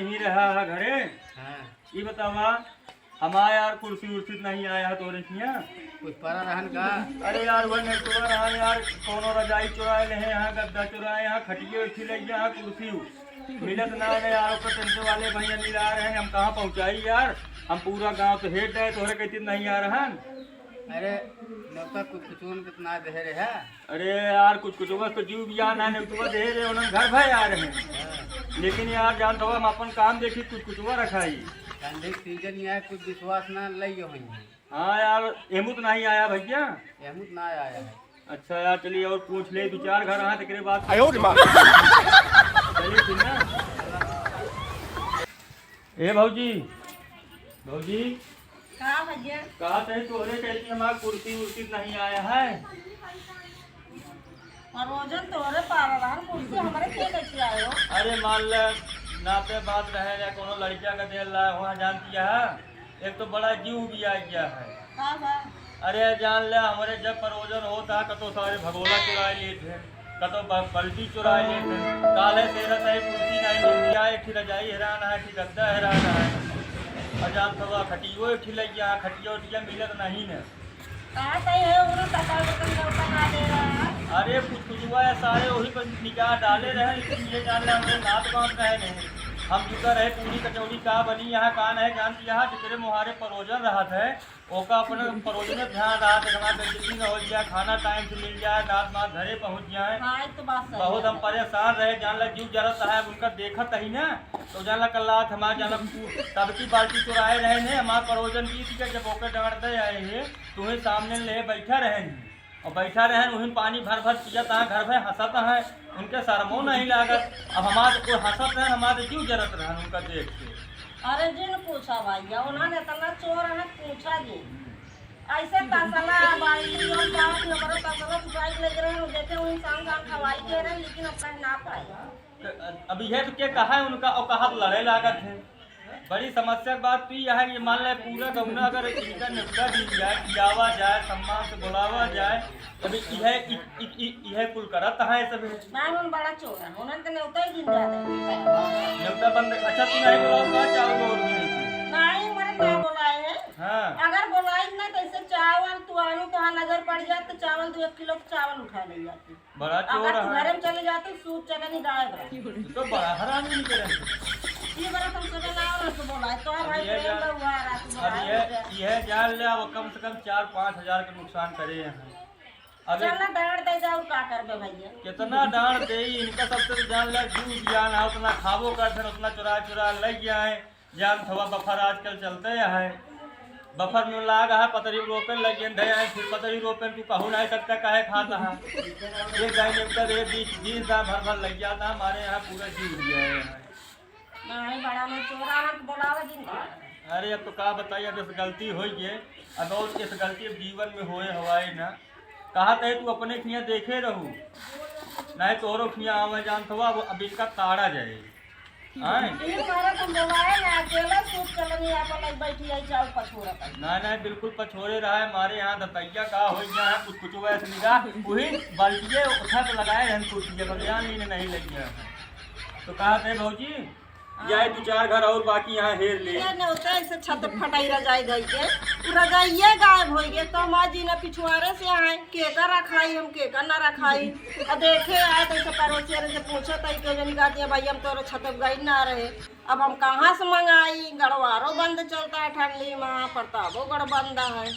नहीं रहा है घरे। हाँ ये बतावा हमारा यार कुर्सी उर्सी नहीं आया है तोरे यहाँ कुछ परा रहन का। अरे यार वो नेटवा रहा यार कोनो रजाई चुराए ले यहाँ गद्दा चुराए यहाँ खटिए उठी ले यहाँ कुर्सी मिलत ना है यार। ऊपर टेंशन वाले भैया नहीं आ रहे हैं, हम कहाँ पहुँचाई यार। हम पूरा गांव तो हेट है तोरे कहती नहीं आ रहा। अरे नौका कुछ कुचून कितना दे रहे है। अरे यार कुछ कुछ तो जीव भी आना है नेटवा दे रहे उन्होंने घर भाई आ रहे हैं। लेकिन यार जान तो हम अपन काम देखी कुछ कुछ रखाई ठंडी सीजन ये है कुछ विश्वास ना लई हुई है। हाँ यार एमुत नहीं आया भैया। अहमद ना आया है। अच्छा यार चलिए और पूछ ले दो चार घर आए तेरे बाद चलिए ठीक ना। ए भौजी भौजी कहाँ भैया? कहा थे तोरे कहती हमारा कुर्सी उर्सी नहीं आया है। रोजन तोरे पारा रहा कुर्सी हमारे के कैसे आयो? अरे मान ले नाते बात रहे या कोनो लड़किया का दे ला वहाँ जानती है एक तो बड़ा जीव भी आ गया है। हाँ हाँ अरे जान ले हमारे जब परोजन होता कतो सारे भगोला चुराए लिए थे कतो पलटी चुराए लिए थे। काले तेरा सही कुर्सी नहीं मिल गया एक रजाई हैरान है कि गद्दा हैरान है। अजान थोड़ा खटियो उठी लग गया खटिया उठिया मिलत नहीं ने। कहाँ सही है उन्होंने टका बना दे रहा है। अरे कुछ हुआ है सारे वही पर निकाह डाले रहे लेकिन ये जान ले हमने नात बांध रहे नहीं। हम जुटा रहे पूरी कचौड़ी का बनी यहाँ कान है जानती यहाँ जितने मुहारे परोजन रहा था ओका अपने परोजन में ध्यान रहा था हमारा बेइज्जती न हो जाए खाना टाइम से मिल जाए नात मात घरे पहुँच जाए। हाँ ये तो बात सही बहुत हम परेशान रहे जान ला जीव जरा साहब उनका देखत ही ना तो जान ला कल रात हमारे जान तब की बाल्टी चुराए रहे ने हमारे परोजन की थी जब ओके डरते आए है तुम्हें सामने ले बैठा रहे और बैठा रहे वहीं पानी भर भर पियत है घर में हंसत है उनके शर्मो नहीं लागत। अब हमारे कोई हंसत है हमारे जीव जरत रहे उनका देख के। अरे जिन पूछा भैया उन्होंने इतना चोर है पूछा जी ऐसे तसला बाल्टी और बात हमारे तसला बुझाई लग रहे हैं देखे वहीं शाम शाम खवाई के रहे लेकिन अब कहीं ना पाए। अब यह तो क्या कहा है उनका और कहा लड़े लागत है। बड़ी समस्या की बात तो यह है कि मान ले पूरा गौना अगर इनका निपटा दी जाए खिलावा जाए सम्मान से बुलावा जाए तभी यह कुल करत है सब। मैं बड़ा चोर है उन्होंने तो न्योता ही गिन दिया न्योता बंद। अच्छा तू नहीं बुलाऊंगा चावल और भी नहीं मैंने क्या बुलाए हैं। हाँ अगर बुलाई ना तो ऐसे चावल तू आलू तो नजर पड़ जाए तो चावल 2 किलो चावल उठा ले जाती। बड़ा चोर अगर है घर में चले जाते सूट चने नहीं गायब तो बड़ा हराम नहीं करे। ये बड़ा तुम सोचे ना और तो बोला तो भाई प्रेम हुआ रात में अब यह जान ले अब कम से कम 4-5 हजार का नुकसान करे हैं। अब चलना डांट दे जाओ का करबे भैया कितना डांट दे इनका सबसे जान ले जीव जान है उतना खाबो करते उतना चुरा चुरा लग गया है। जान थोड़ा बफर आजकल चलते है बफर में लाग है पतरी रोपन लगे है फिर पतरी रोपन तू कहू नहीं सकता कहे खाता है एक गाय निकल 20 दाम भर भर लग जाता हमारे यहाँ पूरा जीव दिया है। नहीं बड़ा में चोरा है तो बुलावा दिन। अरे अब तो का बताइए अब इस गलती हो गई अब और इस गलती जीवन में होए हवाए ना कहा थे तू अपने खिया देखे रहू नहीं तोरो खिया आवे जान थवा अब इनका ताड़ा जाए। ये मारा तुम बुलाए ना अकेला सूट चलनी आप लग बैठी आई चावल पछोरा नहीं बिल्कुल पछोरे रहा है हमारे यहाँ दतैया का हो गया है कुछ कुछ वैसे निगाह वही बाल्टिए उठा के लगाए हैं कुर्सी पर ध्यान नहीं लग गया तो कहा थे भौजी जाए 2-4 घर और बाकी यहाँ हेर ले ऐसे छत फटाई रजाई गई के रजाइये गायब हो गए तो माँ जी ने पिछुआरे से आए केकर रखाई हम केकर ना रखाई और देखे आए तो पड़ोसिया से पूछे तो क्यों जनी कहती है भाई हम तो छत गई ना रहे अब हम कहाँ से मंगाई गड़वारो बंद चलता है ठंडी माँ प्रतापो गढ़ बंद है।